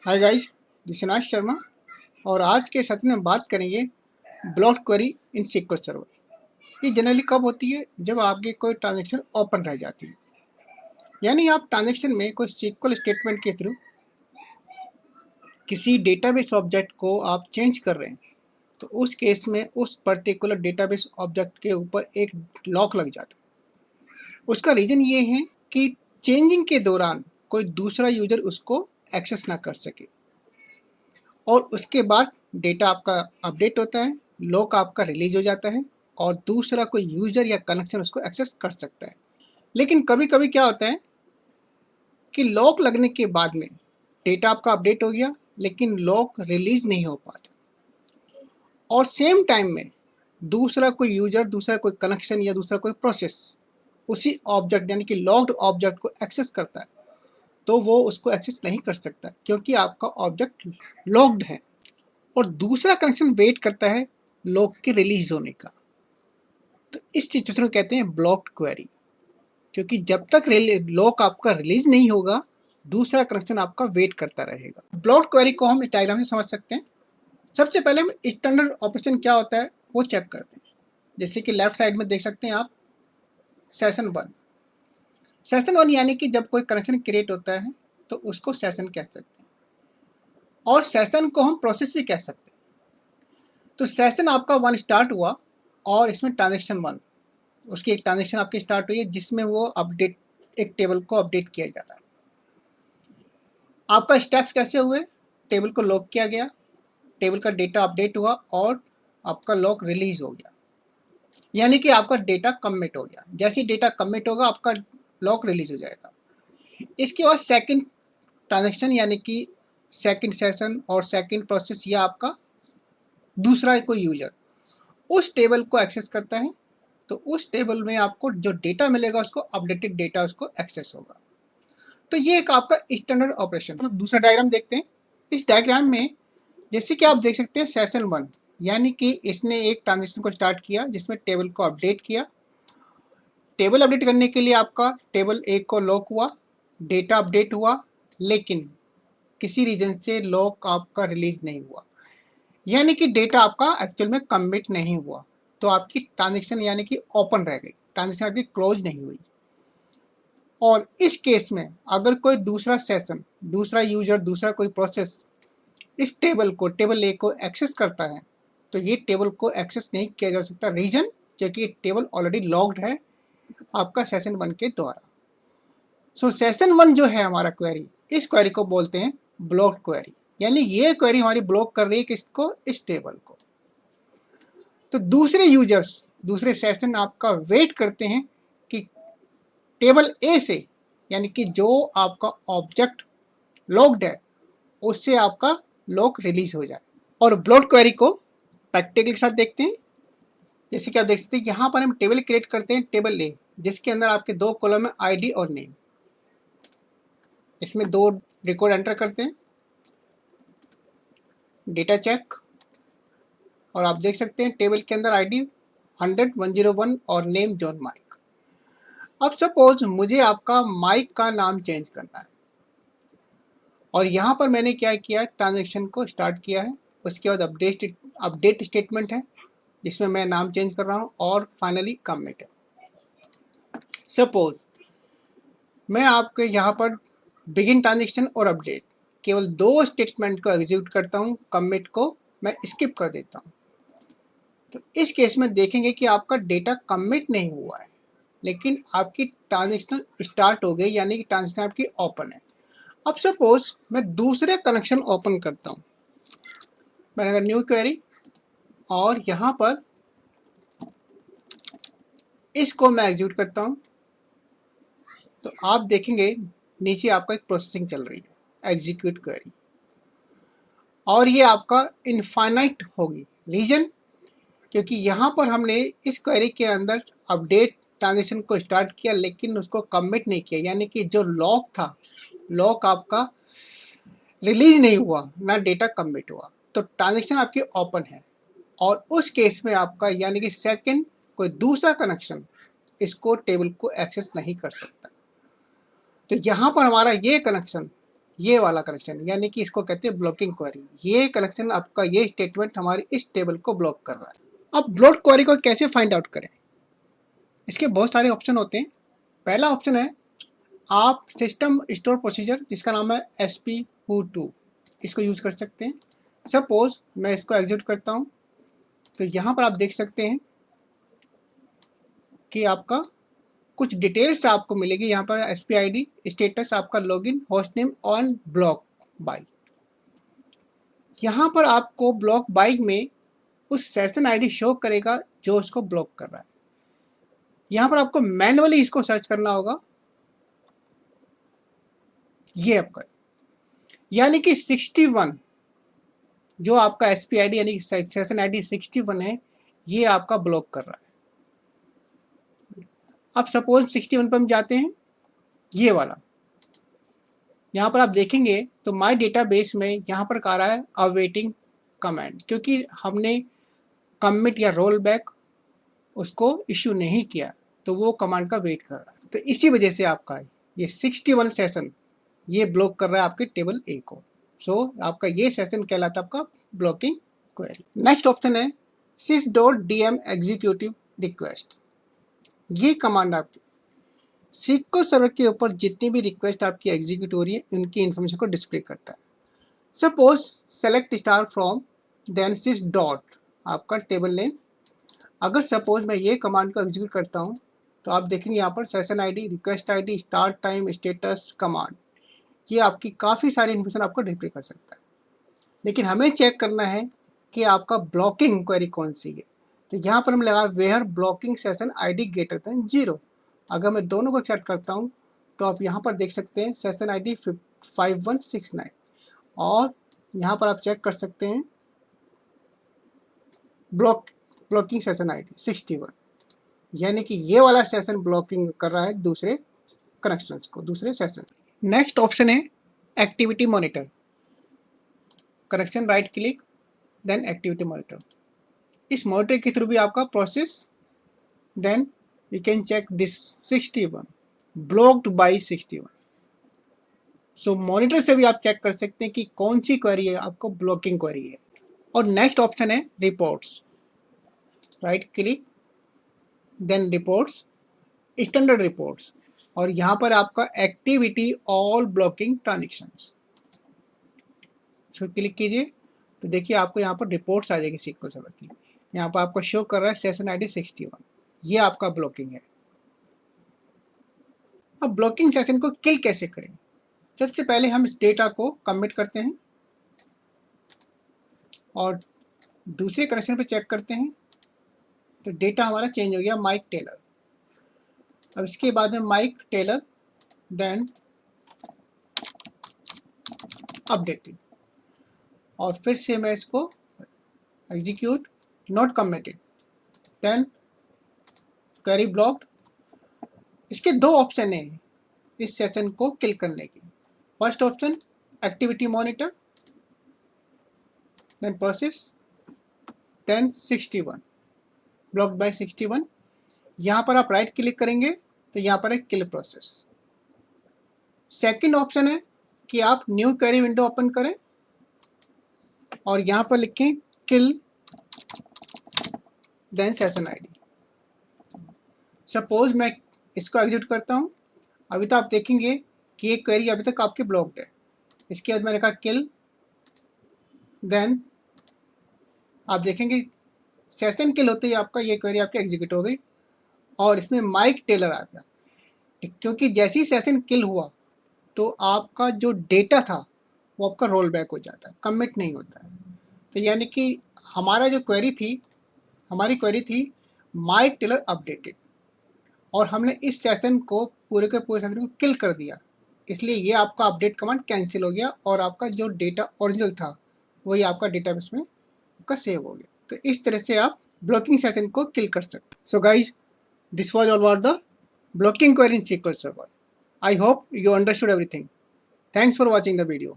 Hi guys, this is Sharma. और आज के सत्र में बात करेंगे block query in SQL server. ये जनरली कब होती है? जब आपके कोई ट्रांजेक्शन ओपन रह जाती है, यानी आप ट्रांजेक्शन में कोई SQL स्टेटमेंट के थ्रू किसी डेटाबेस ऑब्जेक्ट को आप चेंज कर रहे हैं, तो उस केस में उस पर्टिकुलर डेटाबेस ऑब्जेक्ट के ऊपर एक लॉक लग जाता है। उसका रीज़न ये है कि चेंजिंग के दौरान कोई दूसरा यूजर उसको एक्सेस ना कर सके, और उसके बाद डेटा आपका अपडेट होता है, लॉक आपका रिलीज हो जाता है और दूसरा कोई यूजर या कनेक्शन उसको एक्सेस कर सकता है। लेकिन कभी कभी क्या होता है कि लॉक लगने के बाद में डेटा आपका अपडेट हो गया, लेकिन लॉक रिलीज नहीं हो पाता, और सेम टाइम में दूसरा कोई यूजर, दूसरा कोई कनेक्शन या दूसरा कोई प्रोसेस उसी ऑब्जेक्ट यानी कि लॉक्ड ऑब्जेक्ट को एक्सेस करता है, तो वो उसको एक्सेस नहीं कर सकता क्योंकि आपका ऑब्जेक्ट लॉक्ड है। और दूसरा कनेक्शन वेट करता है लॉक के रिलीज होने का। तो इस सिचुएशन को कहते हैं ब्लॉक्ड क्वेरी, क्योंकि जब तक लॉक आपका रिलीज नहीं होगा, दूसरा कनेक्शन आपका वेट करता रहेगा। ब्लॉक्ड क्वेरी को हम इस डायग्राम से समझ सकते हैं। सबसे पहले हम स्टैंडर्ड ऑपरेशन क्या होता है वो चेक करते हैं। जैसे कि लेफ्ट साइड में देख सकते हैं आप सेशन 1 यानी कि जब कोई कनेक्शन क्रिएट होता है तो उसको सेशन कह सकते हैं, और सेशन को हम प्रोसेस भी कह सकते हैं। तो सेशन आपका 1 स्टार्ट हुआ और इसमें ट्रांजेक्शन 1, उसकी एक ट्रांजेक्शन आपकी स्टार्ट हुई है जिसमें वो अपडेट, एक टेबल को अपडेट किया जा रहा है। आपका स्टेप्स कैसे हुए? टेबल को लॉक किया गया, टेबल का डेटा अपडेट हुआ और आपका लॉक रिलीज हो गया, यानी कि आपका डेटा कमिट हो गया। जैसे ही डेटा कमिट होगा आपका लॉक रिलीज हो जाएगा। इसके बाद सेकंड ट्रांजेक्शन यानी कि सेकंड सेशन और सेकंड प्रोसेस या आपका दूसरा कोई यूजर उस टेबल को एक्सेस करता है, तो उस टेबल में आपको जो डेटा मिलेगा उसको अपडेटेड डेटा उसको एक्सेस होगा। तो ये एक आपका स्टैंडर्ड ऑपरेशन। तो दूसरा डायग्राम देखते हैं। इस डायग्राम में जैसे कि आप देख सकते हैं सेशन 1 यानी कि इसने एक ट्रांजेक्शन को स्टार्ट किया जिसमें टेबल को अपडेट किया। टेबल अपडेट करने के लिए आपका टेबल 1 को लॉक हुआ, डेटा अपडेट हुआ, लेकिन किसी रीजन से लॉक आपका रिलीज नहीं हुआ, यानी कि डेटा आपका एक्चुअल में कमिट नहीं हुआ, तो आपकी ट्रांजेक्शन यानी कि ओपन रह गई, ट्रांजेक्शन आपकी क्लोज नहीं हुई। और इस केस में अगर कोई दूसरा सेशन, दूसरा यूजर, दूसरा कोई प्रोसेस इस टेबल को, टेबल ए को एक्सेस करता है, तो ये टेबल को एक्सेस नहीं किया जा सकता। रीजन क्योंकि ये टेबल ऑलरेडी लॉग्ड है आपका सेशन 1 के द्वारा। सो सेशन 1 जो है हमारा क्वेरी, इस क्वेरी को बोलते हैं ब्लॉक्ड क्वेरी, यानी ये क्वेरी हमारी ब्लॉक कर रही है किसको? इस टेबल को। तो दूसरे यूजर्स, दूसरे सेशन आपका वेट करते हैं कि टेबल ए से, यानी कि जो आपका ऑब्जेक्ट लॉक्ड है उससे आपका लॉक रिलीज हो जाए। और ब्लॉक्ड क्वेरी को प्रैक्टिकल के साथ देखते हैं। जैसे कि आप देख सकते हैं यहाँ पर हम टेबल क्रिएट करते हैं, टेबल ए, जिसके अंदर आपके 2 कॉलम है, आईडी और नेम। इसमें 2 रिकॉर्ड एंटर करते हैं, डेटा चेक, और आप देख सकते हैं टेबल के अंदर आईडी 100, 101 और नेम जॉन माइक। अब सपोज मुझे आपका माइक का नाम चेंज करना है, और यहाँ पर मैंने क्या किया, ट्रांजेक्शन को स्टार्ट किया है, उसके बाद अपडेट स्टेटमेंट है जिसमें मैं नाम चेंज कर रहा हूँ, और फाइनली कमिट है। सपोज मैं आपके यहाँ पर बिगिन ट्रांजेक्शन और अपडेट केवल 2 स्टेटमेंट को एग्जीक्यूट करता हूँ, कमिट को मैं स्किप कर देता हूँ, तो इस केस में देखेंगे कि आपका डेटा कमिट नहीं हुआ है, लेकिन आपकी ट्रांजेक्शन स्टार्ट हो गई, यानी कि ट्रांजेक्शन आपकी ओपन है। अब सपोज मैं दूसरे कनेक्शन ओपन करता हूँ, मैंने अगर न्यू क्वेरी, और यहाँ पर इसको मैं एग्जीक्यूट करता हूँ, तो आप देखेंगे नीचे आपका एक प्रोसेसिंग चल रही है, एग्जीक्यूट क्वेरी, और ये आपका इनफाइनाइट होगी। रीजन क्योंकि यहाँ पर हमने इस क्वेरी के अंदर अपडेट ट्रांजेक्शन को स्टार्ट किया लेकिन उसको कमिट नहीं किया, यानी कि जो लॉक था, लॉक आपका रिलीज नहीं हुआ, ना डेटा कमिट हुआ, तो ट्रांजेक्शन आपकी ओपन है। और उस केस में आपका यानी कि सेकंड कोई दूसरा कनेक्शन इसको टेबल को एक्सेस नहीं कर सकता। तो यहाँ पर हमारा ये कनेक्शन ये वाला कनेक्शन, यानी कि इसको कहते हैं ब्लॉकिंग क्वेरी। ये कनेक्शन आपका, ये स्टेटमेंट हमारे इस टेबल को ब्लॉक कर रहा है। अब ब्लॉक क्वेरी को कैसे फाइंड आउट करें? इसके बहुत सारे ऑप्शन होते हैं। पहला ऑप्शन है, आप सिस्टम स्टोर प्रोसीजर जिसका नाम है SP2, इसको यूज कर सकते हैं। सपोज मैं इसको एग्जीक्यूट करता हूँ, तो यहाँ पर आप देख सकते हैं कि आपका कुछ डिटेल्स आपको मिलेगी। यहाँ पर SPID, स्टेटस, आपका login, host name on block bye. यहाँ पर आपको ब्लॉक बाय में उस सेशन ID शो करेगा जो उसको ब्लॉक कर रहा है। यहाँ पर आपको मैन्युअली इसको सर्च करना होगा। ये आपका, यानी कि 61 जो आपका SPID यानी सेशन ID 61 है, ये आपका ब्लॉक कर रहा है। अब सपोज 61 पर हम जाते हैं, ये वाला, यहाँ पर आप देखेंगे तो माय डेटाबेस में यहाँ पर आ रहा है अवेटिंग कमांड, क्योंकि हमने कमिट या रोल बैक उसको इशू नहीं किया, तो वो कमांड का वेट कर रहा है। तो इसी वजह से आपका ये 61 सेशन ये ब्लॉक कर रहा है आपके टेबल A को। सो आपका ये सेशन कहलाता है आपका ब्लॉकिंग क्वेरी। नेक्स्ट ऑप्शन है sys.dm एग्जीक्यूटिव रिक्वेस्ट। ये कमांड आपकी SQL सर्वर के ऊपर जितनी भी रिक्वेस्ट आपकी एग्जीक्यूट हो रही है, उनकी इन्फॉर्मेशन को डिस्प्ले करता है। Suppose select star from then sys dot आपका टेबल नेम। अगर सपोज मैं ये कमांड को एग्जीक्यूट करता हूँ, तो आप देखेंगे यहाँ पर session ID, request ID, start time, status, command, ये आपकी काफ़ी सारी इन्फॉर्मेशन आपको डिस्प्ले कर सकता है। लेकिन हमें चेक करना है कि आपका ब्लॉकिंग क्वेरी कौन सी है। तो यहाँ पर हम लगा where blocking session ID greater than 0। अगर मैं दोनों को चेक करता हूँ, तो आप यहाँ पर देख सकते हैं सेशन ID 5169, और यहाँ पर आप चेक कर सकते हैं ब्लॉकिंग सेशन ID 61, यानी कि ये वाला सेशन ब्लॉकिंग कर रहा है दूसरे कनेक्शंस को, दूसरे सेशन। नेक्स्ट ऑप्शन है activity monitor. Connection right click then activity monitor. इस मॉनिटर के थ्रू भी आपका process, then you can check this 61 blocked by 61। So monitor से भी आप चेक कर सकते हैं कि कौन सी क्वेरी है आपको ब्लॉकिंग क्वेरी है। और नेक्स्ट ऑप्शन है reports. Right click then reports, standard reports, और यहाँ पर आपका एक्टिविटी ऑल ब्लॉकिंग ट्रांजेक्शंस, इसको क्लिक कीजिए तो देखिए आपको यहाँ पर रिपोर्ट्स आ जाएगी SQL सर्वर की। यहाँ पर आपको शो कर रहा है सेशन ID 61, ये आपका ब्लॉकिंग है। अब ब्लॉकिंग सेशन को किल कैसे करें? सबसे पहले हम इस डेटा को कमिट करते हैं और दूसरे कनेक्शन पे चेक करते हैं, तो डेटा हमारा चेंज हो गया माइक टेलर। अब इसके बाद में माइक टेलर देन अपडेटेड, और फिर से मैं इसको execute not committed then query blocked. इसके दो ऑप्शन हैं इस सेशन को किल करने के। First option activity monitor, then process, then 61 blocked by 61। यहाँ पर आप राइट क्लिक करेंगे तो यहाँ पर है किल प्रोसेस। सेकंड ऑप्शन है कि आप न्यू क्वेरी विंडो ओपन करें और यहाँ पर लिखें किल देन सेशन ID। सपोज मैं इसको एग्जीक्यूट करता हूँ, अभी तो आप देखेंगे कि ये क्वेरी अभी तक आपकी ब्लॉक्ड है। इसके बाद मैंने कहा किल, देन आप देखेंगे सेशन किल होते ही आपका ये क्वेरी आपकी एग्जीक्यूट हो गई और इसमें माइक टेलर आ गया, क्योंकि जैसे ही सेशन किल हुआ तो आपका जो डेटा था वो आपका रोल बैक हो जाता है, कमिट नहीं होता है। तो यानी कि हमारा जो क्वेरी थी, हमारी क्वेरी थी माइक टेलर अपडेटेड, और हमने इस सेशन को पूरे के पूरे सेशन को किल कर दिया, इसलिए ये आपका अपडेट कमांड कैंसिल हो गया और आपका जो डेटा ओरिजिनल था वही आपका डेटाबेस में आपका सेव हो गया। तो इस तरह से आप ब्लॉकिंग सेशन को किल कर सकते। So guys, this was all about the blocking query in SQL Server. I hope you understood everything. Thanks for watching the video.